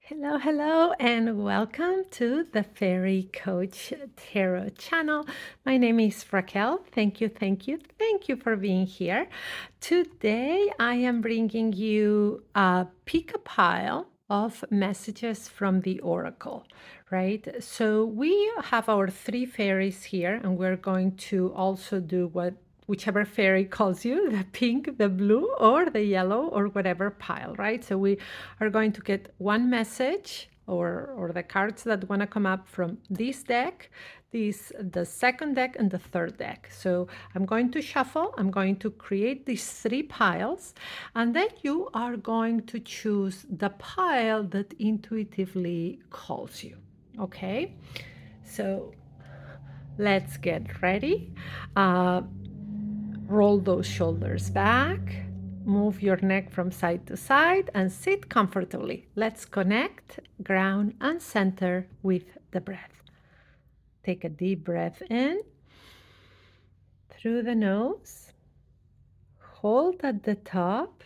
Hello, hello, and welcome to the Fairy Coach Tarot channel. My name is Raquel. Thank you, thank you, thank you for being here. Today, I am bringing you a pick a pile of messages from the Oracle, right? So we have our three fairies here, and we're going to also do whichever fairy calls you, the pink, the blue, or the yellow, or whatever pile, right? So we are going to get one message or the cards that want to come up from this deck, the second deck, and the third deck. So I'm going to shuffle, I'm going to create these three piles, and then you are going to choose the pile that intuitively calls you, okay? So let's get ready. Roll those shoulders back, move your neck from side to side, and sit comfortably. Let's connect, ground, and center with the breath. Take a deep breath in through the nose, hold at the top,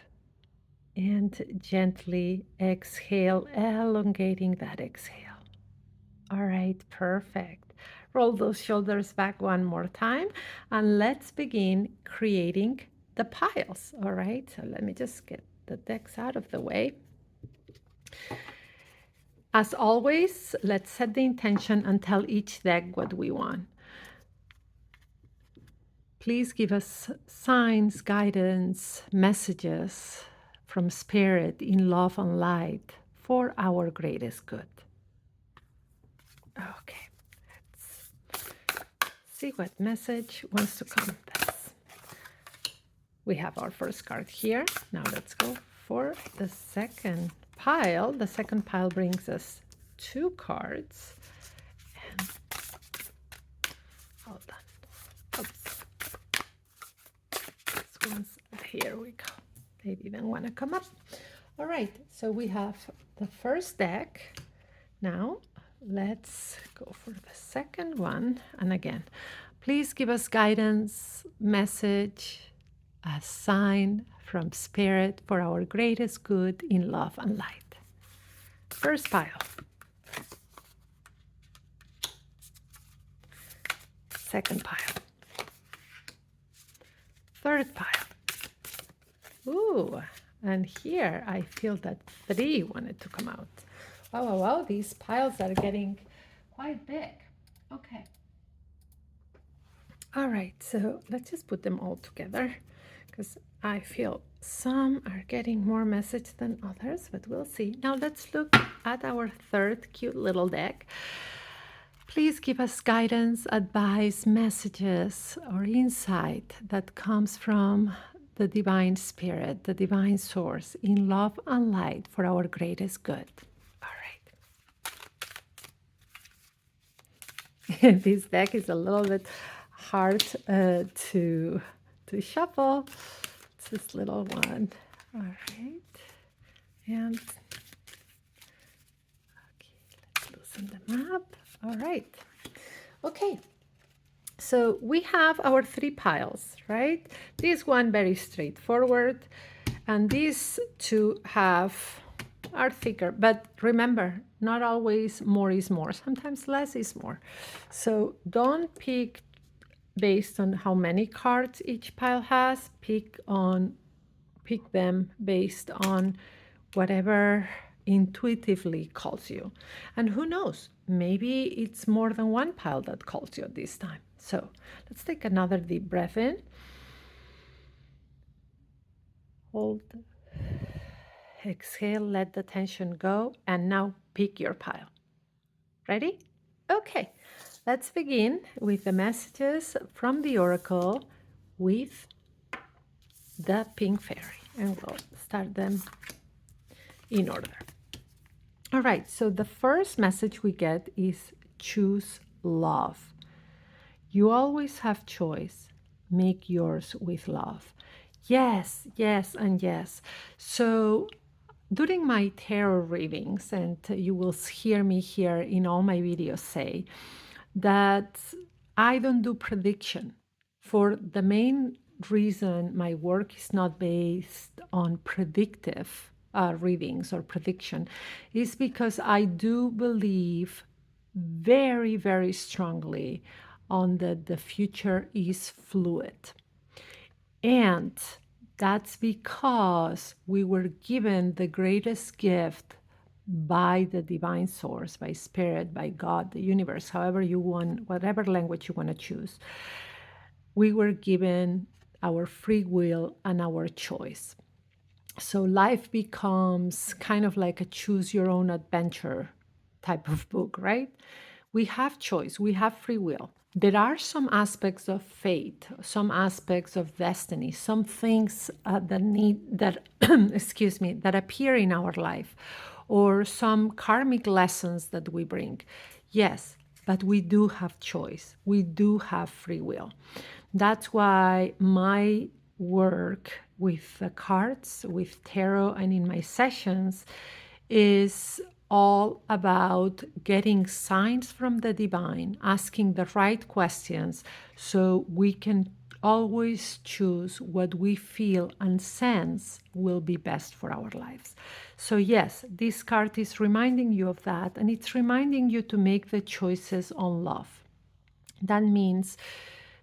and gently exhale, elongating that exhale. All right, perfect. Roll those shoulders back one more time, and let's begin creating the piles. All right, so let me just get the decks out of the way. As always, let's set the intention and tell each deck what we want. Please give us signs, guidance, messages from Spirit in love and light for our greatest good. Okay, let's see what message wants to come with us. We have our first card here. Now let's go for the second pile. The second pile brings us two cards. And hold on. Oops. This one's, here we go. They didn't want to come up. All right, so we have the first deck. Now let's go for the second one. And again, please give us guidance, message, a sign from Spirit for our greatest good in love and light. First pile. Second pile. Third pile. Ooh, and here I feel that three wanted to come out. Wow, wow, wow, these piles are getting quite big. Okay. All right, so let's just put them all together because I feel some are getting more message than others, but we'll see. Now let's look at our third cute little deck. Please give us guidance, advice, messages, or insight that comes from the Divine Spirit, the Divine Source, in love and light for our greatest good. All right. This deck is a little bit hard to shuffle. It's this little one. All right. And okay, let's loosen them up. All right. Okay. So we have our three piles, right? This one very straightforward, and these two are thicker. But remember, not always more is more. Sometimes less is more. So don't pick based on how many cards each pile has. Pick them based on whatever intuitively calls you. And who knows, maybe it's more than one pile that calls you at this time. So let's take another deep breath in. Hold. Exhale, let the tension go. And now pick your pile. Ready? Okay, let's begin with the messages from the Oracle with the Pink Fairy. And we'll start them in order. All right, so the first message we get is choose love. You always have choice. Make yours with love. Yes, yes, and yes. So during my tarot readings, and you will hear me here in all my videos say that I don't do prediction for the main reason my work is not based on predictive readings or prediction is because I do believe very, very strongly on that the future is fluid. And that's because we were given the greatest gift by the divine source, by spirit, by God, the universe, however you want, whatever language you want to choose. We were given our free will and our choice. So life becomes kind of like a choose your own adventure type of book, right? We have choice, we have free will. There are some aspects of fate, some aspects of destiny, some things that excuse me, that appear in our life, or some karmic lessons that we bring. Yes, but we do have choice. We do have free will. That's why my work with the cards, with tarot, and in my sessions is all about getting signs from the divine, asking the right questions so we can always choose what we feel and sense will be best for our lives. So yes, this card is reminding you of that, and it's reminding you to make the choices on love. That means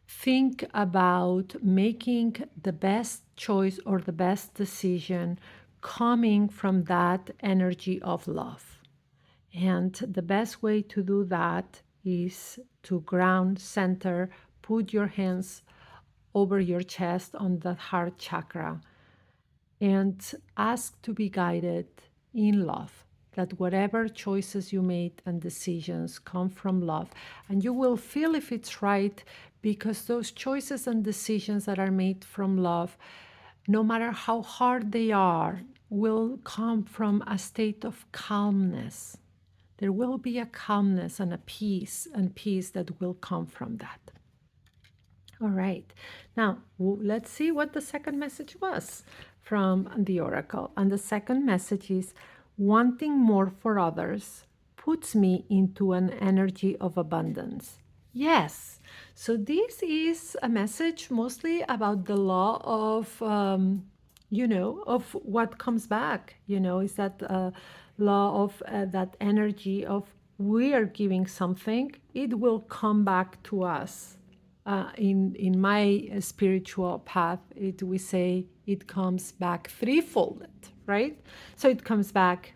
think about making the best choice or the best decision coming from that energy of love. And the best way to do that is to ground center, put your hands over your chest on the heart chakra, and ask to be guided in love. That whatever choices you made and decisions come from love, and you will feel if it's right, because those choices and decisions that are made from love, no matter how hard they are, will come from a state of calmness. There will be a calmness and a peace that will come from that. All right. Now, let's see what the second message was from the oracle. And the second message is wanting more for others puts me into an energy of abundance. Yes. So this is a message mostly about the law of, of what comes back, is that law of that energy of we are giving something, it will come back to us. In my spiritual path, we say it comes back threefolded, right? So it comes back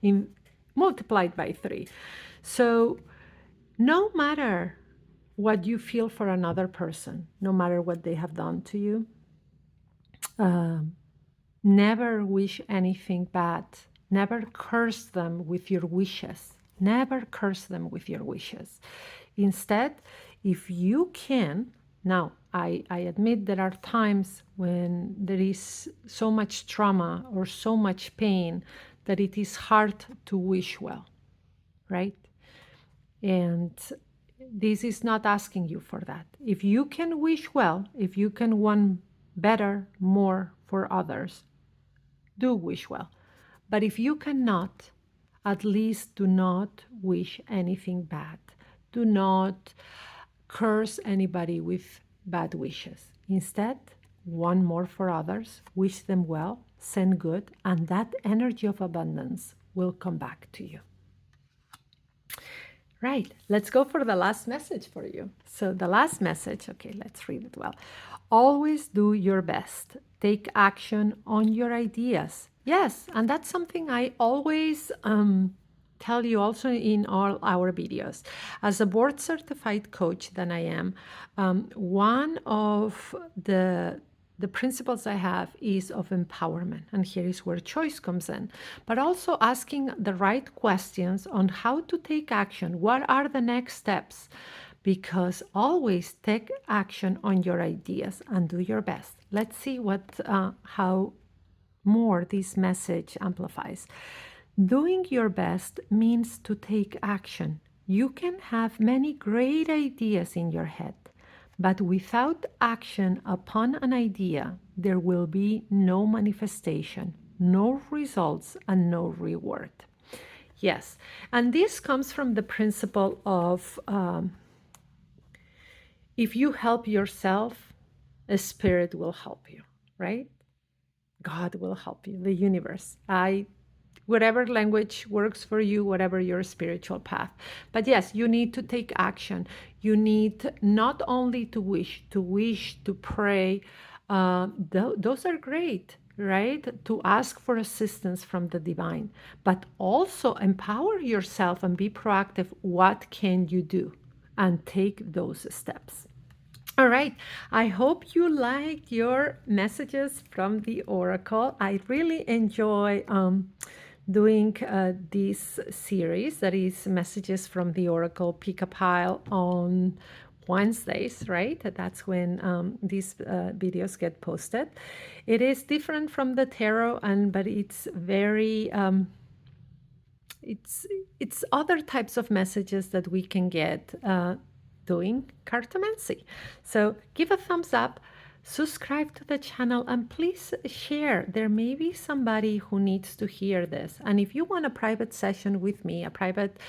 in multiplied by 3. So no matter what you feel for another person, no matter what they have done to you, never wish anything bad. Never curse them with your wishes. Never curse them with your wishes. Instead, if you can, now I admit there are times when there is so much trauma or so much pain that it is hard to wish well, right? And this is not asking you for that. If you can wish well, if you can want better, more for others, do wish well. But if you cannot, at least do not wish anything bad. Do not curse anybody with bad wishes. Instead, want more for others, wish them well, send good, and that energy of abundance will come back to you. Right, let's go for the last message for you. So the last message, okay, let's read it well. Always do your best. Take action on your ideas. Yes, and that's something I always tell you also in all our videos. As a board certified coach that I am, one of the principles I have is of empowerment. And here is where choice comes in. But also asking the right questions on how to take action. What are the next steps? Because always take action on your ideas and do your best. Let's see how more this message amplifies. Doing your best means to take action. You can have many great ideas in your head, but without action upon an idea, there will be no manifestation, no results, and no reward. Yes, and this comes from the principle of if you help yourself, a spirit will help you, right? God will help you, the universe. Whatever language works for you, whatever your spiritual path. But yes, you need to take action. You need not only to wish, to pray. Those are great, right? To ask for assistance from the divine, but also empower yourself and be proactive. What can you do? And take those steps. All right. I hope you liked your messages from the Oracle. I really enjoy doing this series that is messages from the Oracle. Pick a pile on Wednesdays, right? That's when these videos get posted. It is different from the tarot, but it's very it's it's other types of messages that we can get doing cartomancy. So give a thumbs up, subscribe to the channel, and please share. There may be somebody who needs to hear this. And if you want a private session with me, a private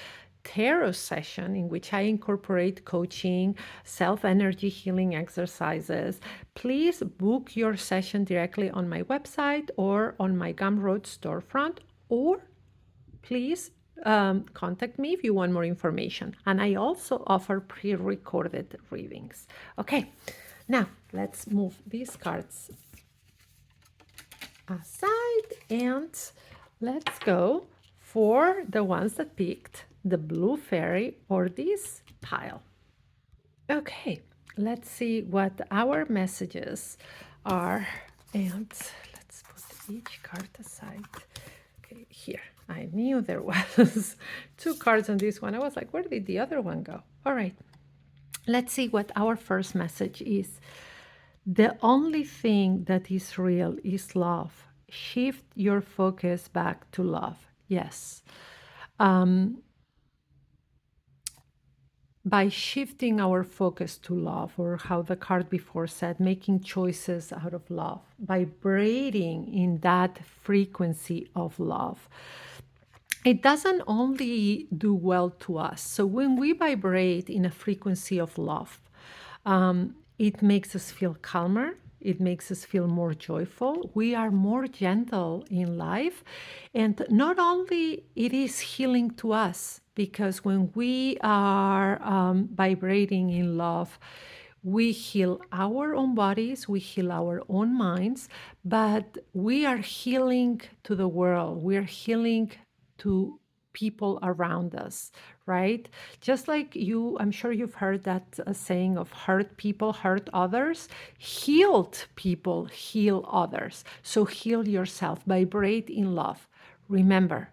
tarot session in which I incorporate coaching, self energy healing exercises, please book your session directly on my website or on my Gumroad storefront, or please contact me if you want more information. And I also offer pre-recorded readings. Okay, now let's move these cards aside and let's go for the ones that picked the blue fairy or this pile. Okay, let's see what our messages are, and let's put each card aside. Okay, here. I knew there was two cards on this one. I was like, where did the other one go? All right, let's see what our first message is. The only thing that is real is love. Shift your focus back to love. Yes. By shifting our focus to love, or how the card before said, making choices out of love, vibrating in that frequency of love, it doesn't only do well to us. So when we vibrate in a frequency of love, it makes us feel calmer. It makes us feel more joyful. We are more gentle in life. And not only it is healing to us, because when we are vibrating in love, we heal our own bodies, we heal our own minds, but we are healing to the world. We are healing to people around us, right? Just like you, I'm sure you've heard that saying of hurt people hurt others. Healed people heal others. So heal yourself, vibrate in love. Remember,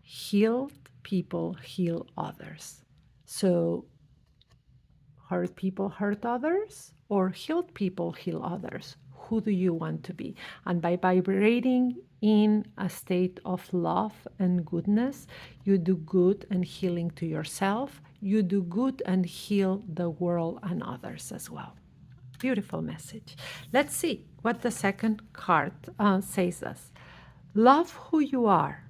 healed people heal others. So hurt people hurt others, or healed people heal others? Who do you want to be? And by vibrating in a state of love and goodness, you do good and healing to yourself. You do good and heal the world and others as well. Beautiful message. Let's see what the second card says us. Love who you are.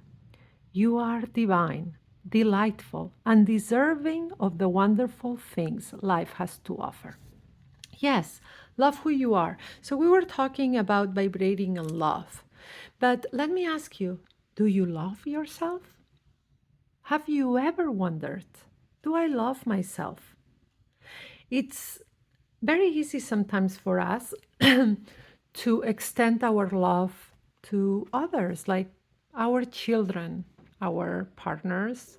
You are divine, delightful, and deserving of the wonderful things life has to offer. Yes, love who you are. So we were talking about vibrating in love. But let me ask you, do you love yourself? Have you ever wondered, do I love myself? It's very easy sometimes for us to extend our love to others, like our children, our partners,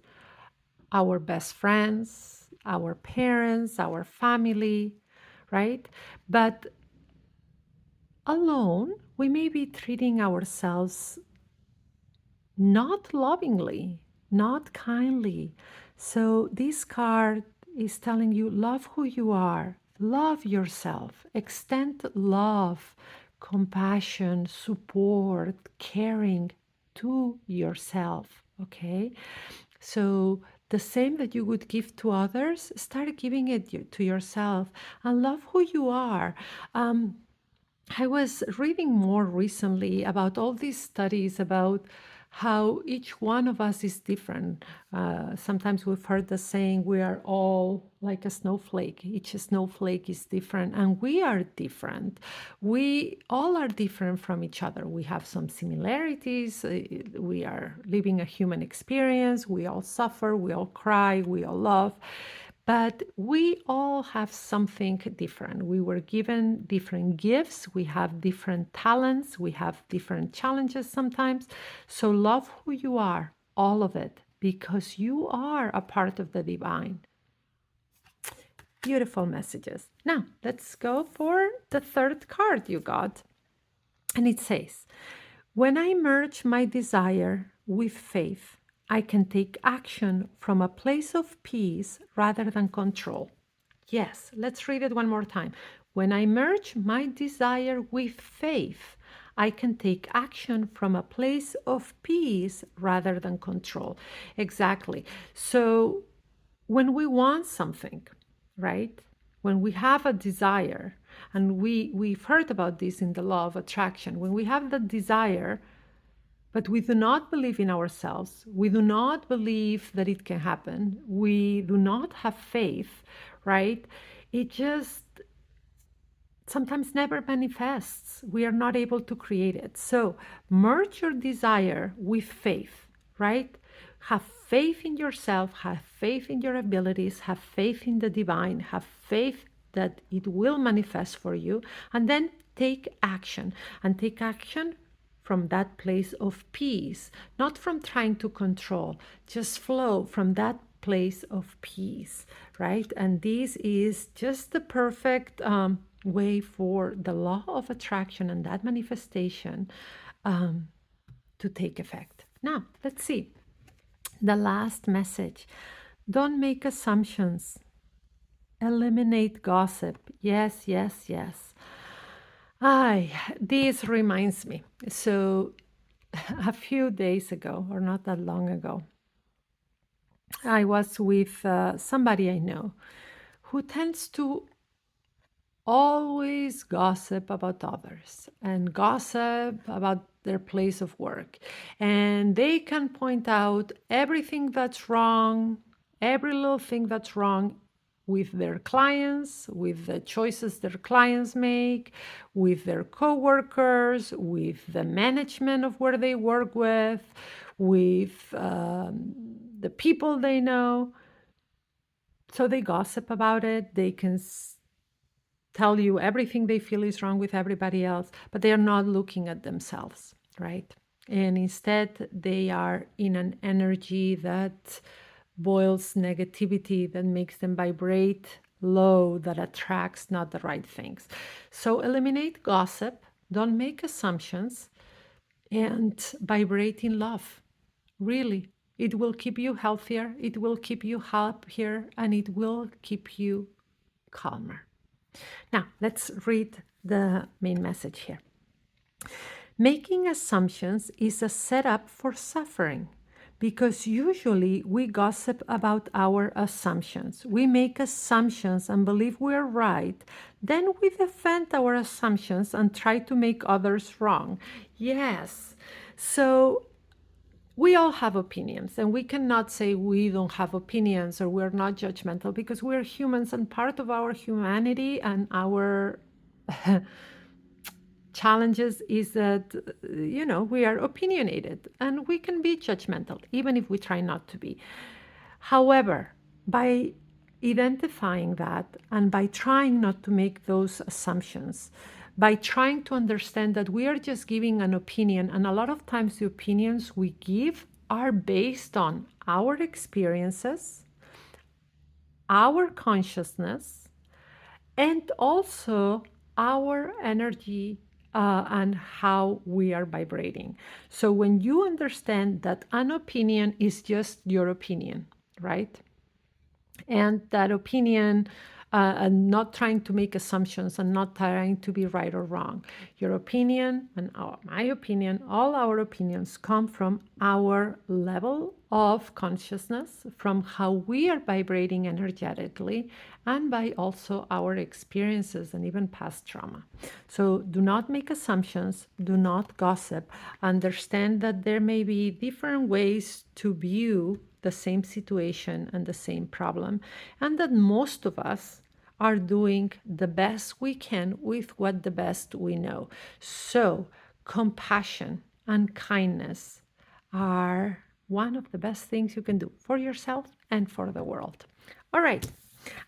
our best friends, our parents, our family, right? But alone, we may be treating ourselves not lovingly, not kindly. So this card is telling you, love who you are, love yourself, extend love, compassion, support, caring to yourself, okay? So the same that you would give to others, start giving it to yourself, and love who you are. I was reading more recently about all these studies about how each one of us is different. Sometimes we've heard the saying, we are all like a snowflake. Each snowflake is different, and we are different. We all are different from each other. We have some similarities. We are living a human experience. We all suffer, we all cry, we all love. But we all have something different. We were given different gifts. We have different talents. We have different challenges sometimes. So love who you are, all of it, because you are a part of the divine. Beautiful messages. Now, let's go for the third card you got. And it says, when I merge my desire with faith, I can take action from a place of peace rather than control. Yes, let's read it one more time. When I merge my desire with faith, I can take action from a place of peace rather than control. Exactly. So when we want something, right? When we have a desire, and we've heard about this in the law of attraction, when we have the desire, but we do not believe in ourselves, we do not believe that it can happen, we do not have faith, right? It just sometimes never manifests. We are not able to create it. So merge your desire with faith, right? Have faith in yourself, have faith in your abilities, have faith in the divine, have faith that it will manifest for you, and then take action. And take action from that place of peace, not from trying to control, just flow from that place of peace, right? And this is just the perfect way for the law of attraction and that manifestation to take effect. Now, let's see. The last message. Don't make assumptions. Eliminate gossip. Yes, yes, yes. This reminds me. So, a few days ago, or not that long ago, I was with somebody I know who tends to always gossip about others and gossip about their place of work. And they can point out everything that's wrong, every little thing that's wrong with their clients, with the choices their clients make, with their coworkers, with the management of where they work with the people they know. So they gossip about it. They can tell you everything they feel is wrong with everybody else, but they are not looking at themselves, right? And instead, they are in an energy that boils negativity, that makes them vibrate low, that attracts not the right things. So eliminate gossip, don't make assumptions, and vibrate in love. Really, it will keep you healthier, it will keep you happier, and it will keep you calmer. Now, let's read the main message here. Making assumptions is a setup for suffering because usually we gossip about our assumptions. We make assumptions and believe we're right. Then we defend our assumptions and try to make others wrong. Yes. So we all have opinions, and we cannot say we don't have opinions or we're not judgmental because we're humans, and part of our humanity and our challenges is that, we are opinionated and we can be judgmental, even if we try not to be. However, by identifying that and by trying not to make those assumptions, by trying to understand that we are just giving an opinion, and a lot of times the opinions we give are based on our experiences, our consciousness, and also our energy and how we are vibrating. So when you understand that an opinion is just your opinion, right? And that opinion and not trying to make assumptions and not trying to be right or wrong. Your opinion and my opinion, all our opinions come from our level of consciousness, from how we are vibrating energetically, and by also our experiences and even past trauma. So do not make assumptions, do not gossip. Understand that there may be different ways to view the same situation and the same problem, and that most of us are doing the best we can with what the best we know. So, compassion and kindness are one of the best things you can do for yourself and for the world. All right.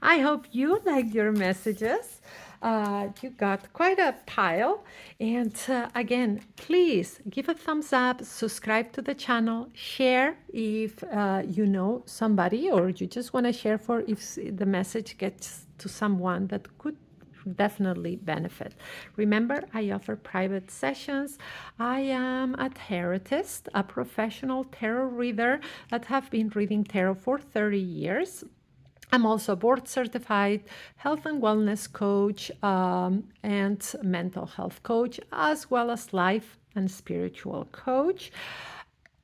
I hope you liked your messages. You got quite a pile. And again, please give a thumbs up, subscribe to the channel, share if you know somebody or you just want to share for if the message gets to someone that could definitely benefit. Remember, I offer private sessions. I am a tarotist, a professional tarot reader that have been reading tarot for 30 years. I'm also a board certified health and wellness coach and mental health coach, as well as life and spiritual coach,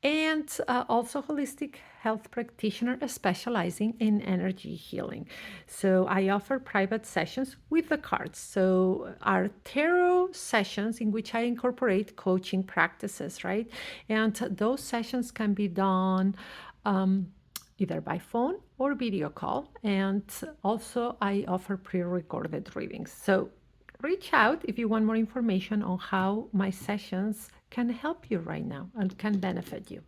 and also holistic health practitioner specializing in energy healing. So I offer private sessions with the cards. So are tarot sessions in which I incorporate coaching practices, right? And those sessions can be done either by phone or video call. And also I offer pre-recorded readings. So reach out if you want more information on how my sessions can help you right now and can benefit you.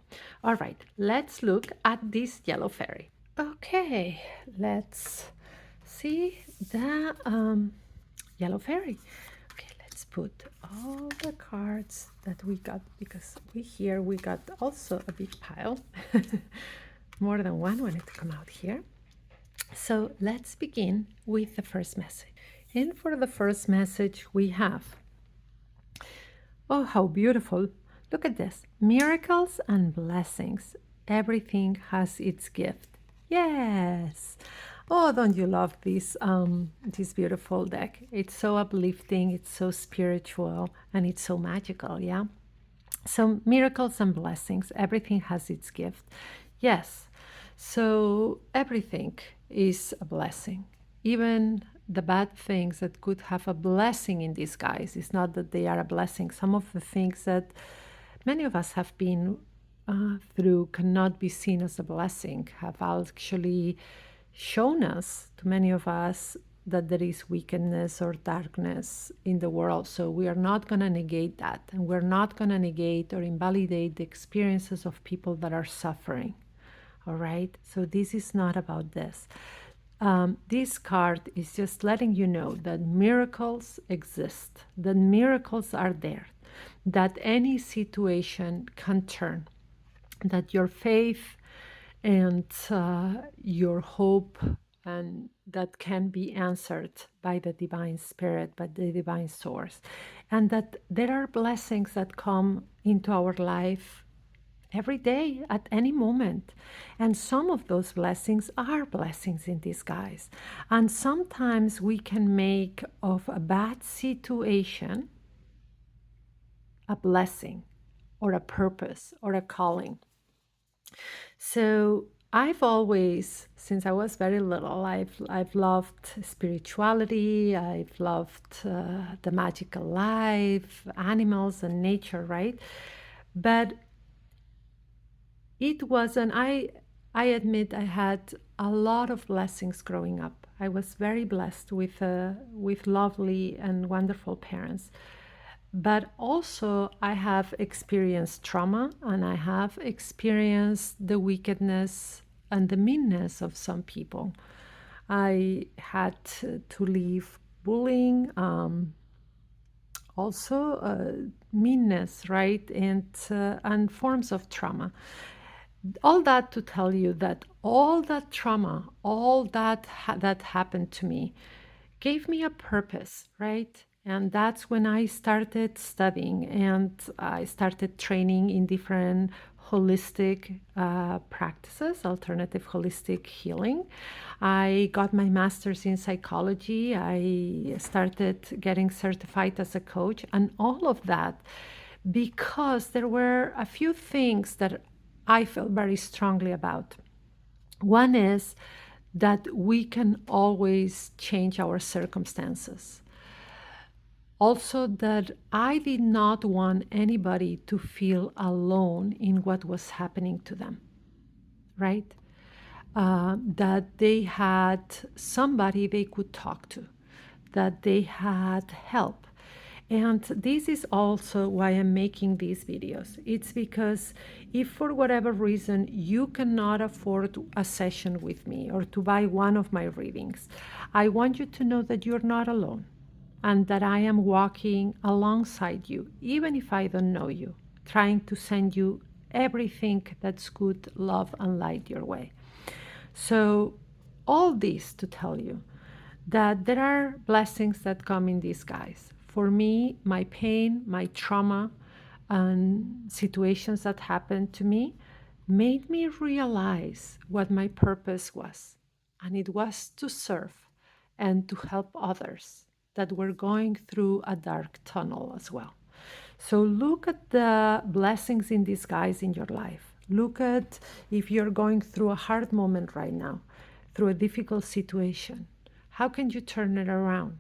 All right, let's look at this yellow fairy. Okay, let's see the yellow fairy. Okay, let's put all the cards that we got because we got also a big pile. More than one wanted to come out here. So let's begin with the first message. And for the first message, we have, oh, how beautiful. Look at this. Miracles and blessings. Everything has its gift. Yes. Oh, don't you love this beautiful deck? It's so uplifting, it's so spiritual, and it's so magical, yeah? So miracles and blessings, everything has its gift. Yes. So everything is a blessing. Even the bad things that could have a blessing in disguise. It's not that they are a blessing. Some of the things that many of us have been through cannot be seen as a blessing, have actually shown us, to many of us, that there is wickedness or darkness in the world. So we are not going to negate that. And we're not going to negate or invalidate the experiences of people that are suffering. All right? So this is not about this. This card is just letting you know that miracles exist, that miracles are there, that any situation can turn, that your faith and your hope and that can be answered by the divine spirit, by the divine source, and that there are blessings that come into our life every day at any moment. And some of those blessings are blessings in disguise. And sometimes we can make of a bad situation a blessing or a purpose or a calling. So I've always, since I was very little, I've loved spirituality. I've loved the magical life, animals, and nature, right? But it wasn't. I admit I had a lot of blessings growing up. I was very blessed with lovely and wonderful parents. But also, I have experienced trauma and I have experienced the wickedness and the meanness of some people. I had to leave bullying, also meanness, right? And forms of trauma. All that to tell you that all that trauma, all that happened to me gave me a purpose, right? And that's when I started studying and I started training in different holistic practices, alternative holistic healing. I got my master's in psychology. I started getting certified as a coach, and all of that because there were a few things that I felt very strongly about. One is that we can always change our circumstances. Also, that I did not want anybody to feel alone in what was happening to them, right? That they had somebody they could talk to, that they had help. And this is also why I'm making these videos. It's because if for whatever reason you cannot afford a session with me or to buy one of my readings, I want you to know that you're not alone and that I am walking alongside you, even if I don't know you, trying to send you everything that's good, love, and light your way. So, all this to tell you that there are blessings that come in disguise. For me, my pain, my trauma, and situations that happened to me made me realize what my purpose was. And it was to serve and to help others that were going through a dark tunnel as well. So look at the blessings in disguise in your life. Look at if you're going through a hard moment right now, through a difficult situation. How can you turn it around?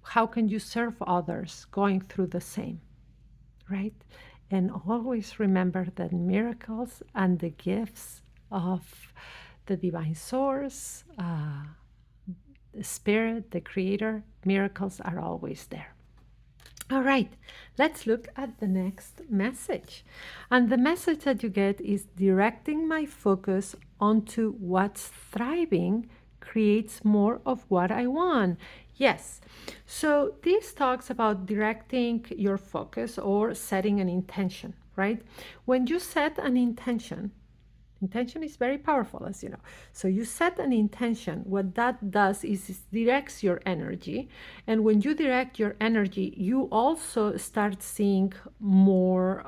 How can you serve others going through the same, right? And always remember that miracles and the gifts of the divine source, the spirit, the creator, miracles are always there. All right, let's look at the next message. And the message that you get is directing my focus onto what's thriving creates more of what I want. Yes, so this talks about directing your focus or setting an intention, right? When you set an intention, intention is very powerful, as you know. So you set an intention. What that does is it directs your energy. And when you direct your energy, you also start seeing more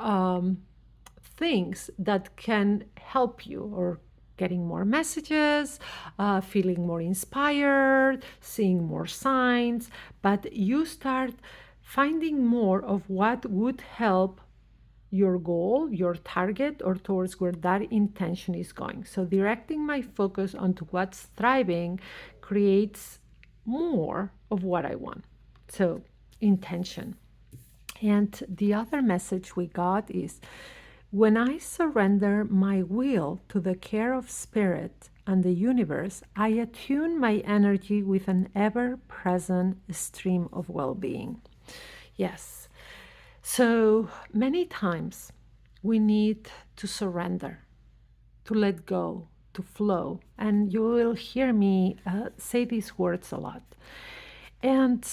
things that can help you, or getting more messages, feeling more inspired, seeing more signs. But you start finding more of what would help your goal, your target, or towards where that intention is going. So directing my focus onto what's thriving creates more of what I want. So intention. And the other message we got is when I surrender my will to the care of spirit and the universe, I attune my energy with an ever present stream of well being. Yes. So many times we need to surrender, to let go, to flow. And you will hear me say these words a lot. And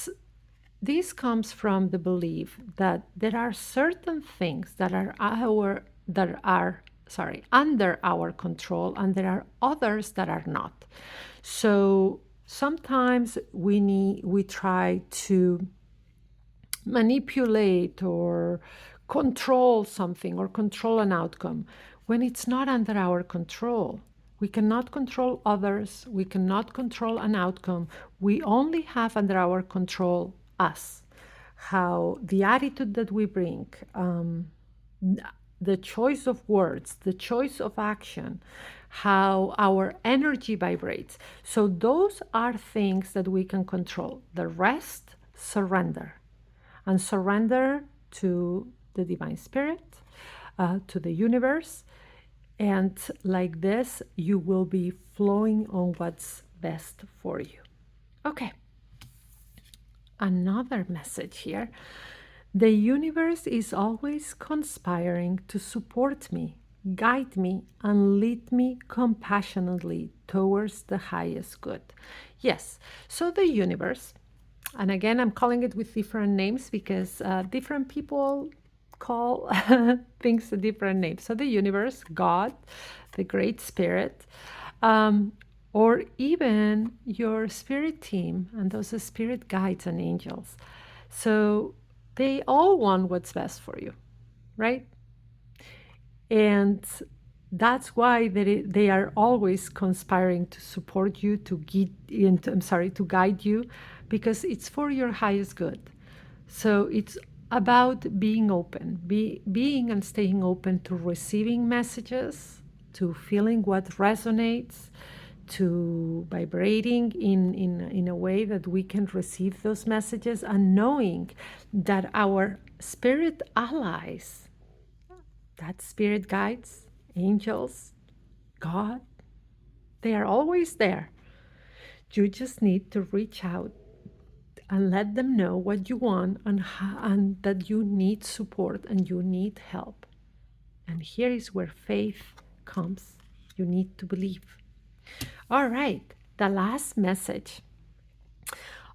this comes from the belief that there are certain things that are under our control, and there are others that are not. So sometimes we try to manipulate or control something or control an outcome when it's not under our control. We cannot control others. We cannot control an outcome. We only have under our control us, how the attitude that we bring, the choice of words, the choice of action, how our energy vibrates. So those are things that we can control. The rest, surrender. And surrender to the divine spirit, to the universe. And like this, you will be flowing on what's best for you. Okay. Another message here. The universe is always conspiring to support me, guide me, and lead me compassionately towards the highest good. Yes, so the universe, and again, I'm calling it with different names because different people call things a different name. So the universe, God, the Great Spirit, or even your spirit team and those spirit guides and angels. So they all want what's best for you, right? And that's why they are always conspiring to support you, to guide you, because it's for your highest good. So it's about being open, being and staying open to receiving messages, to feeling what resonates, to vibrating in a way that we can receive those messages, and knowing that our spirit allies, that spirit guides, angels, God, they are always there. You just need to reach out and let them know what you want, and that you need support and you need help. And here is where faith comes. You need to believe. All right, the last message.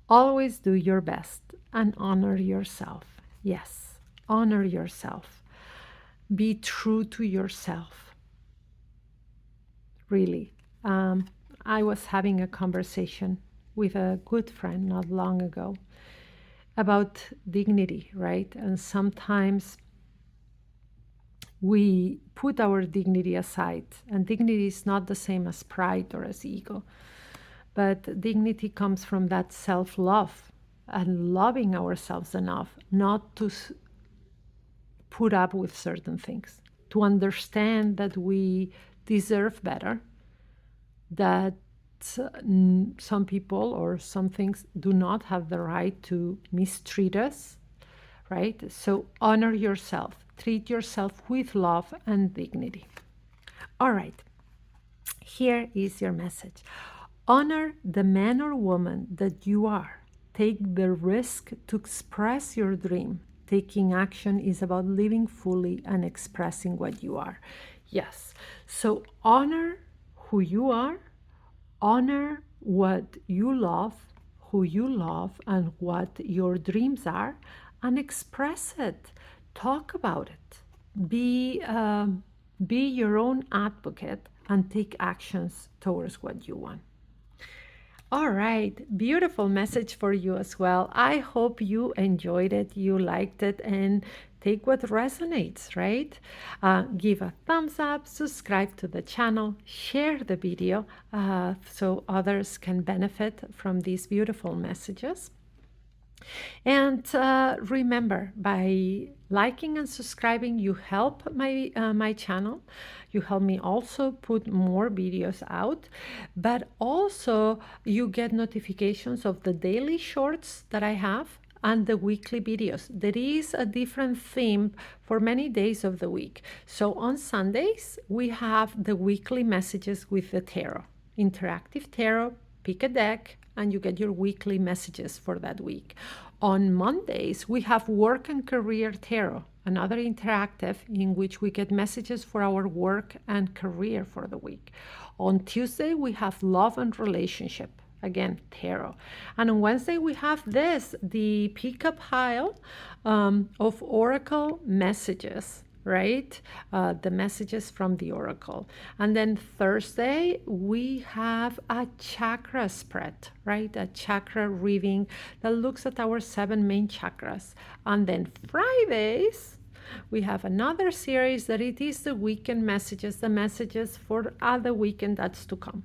Always do your best and honor yourself. Yes, honor yourself. Be true to yourself. Really. I was having a conversation with a good friend not long ago about dignity, right? And sometimes we put our dignity aside, and dignity is not the same as pride or as ego, but dignity comes from that self-love and loving ourselves enough not to put up with certain things, to understand that we deserve better, that some people or some things do not have the right to mistreat us, right? So honor yourself, treat yourself with love and dignity. All right, here is your message. Honor the man or woman that you are. Take the risk to express your dream. Taking action is about living fully and expressing what you are. Yes, so honor who you are, honor what you love, who you love, and what your dreams are, and express it. Talk about it. Be your own advocate and take actions towards what you want. All right, beautiful message for you as well. I hope you enjoyed it, you liked it, and take what resonates, right? Give a thumbs up, subscribe to the channel, share the video so others can benefit from these beautiful messages. And remember, by liking and subscribing, you help my channel. You help me also put more videos out, but also you get notifications of the daily shorts that I have and the weekly videos. There is a different theme for many days of the week. So on Sundays, we have the weekly messages with the tarot, interactive tarot. Pick a deck and you get your weekly messages for that week. On Mondays, we have work and career tarot, another interactive in which we get messages for our work and career for the week. On Tuesday, we have love and relationship, again, tarot. And on Wednesday, we have the pickup pile of oracle messages, right? The messages from the oracle. And then Thursday, we have a chakra spread, right? A chakra reading that looks at our 7 main chakras. And then Fridays, we have another series that it is the weekend messages, the messages for the weekend that's to come.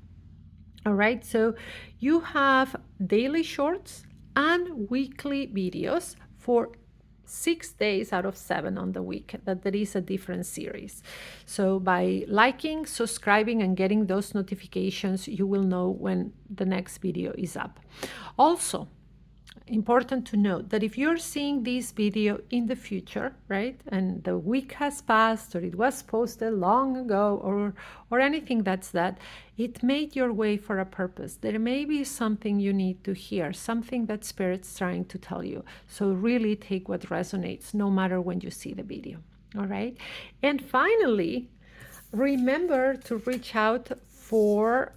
All right, so you have daily shorts and weekly videos for 6 days out of 7 on the week that there is a different series. So by liking, subscribing, and getting those notifications, you will know when the next video is up. Also, important to note that if you're seeing this video in the future, right, and the week has passed or it was posted long ago or anything that's that, it made your way for a purpose. There may be something you need to hear, something that Spirit's trying to tell you. So really take what resonates, no matter when you see the video. All right. And finally, remember to reach out for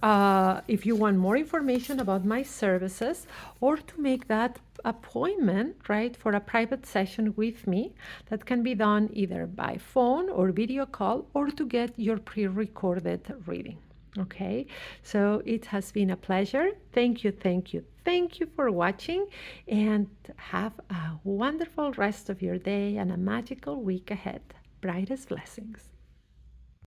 if you want more information about my services or to make that appointment, right, for a private session with me that can be done either by phone or video call or to get your pre-recorded reading. Okay, so it has been a pleasure. Thank you, thank you, thank you for watching, and have a wonderful rest of your day and a magical week ahead. Brightest blessings.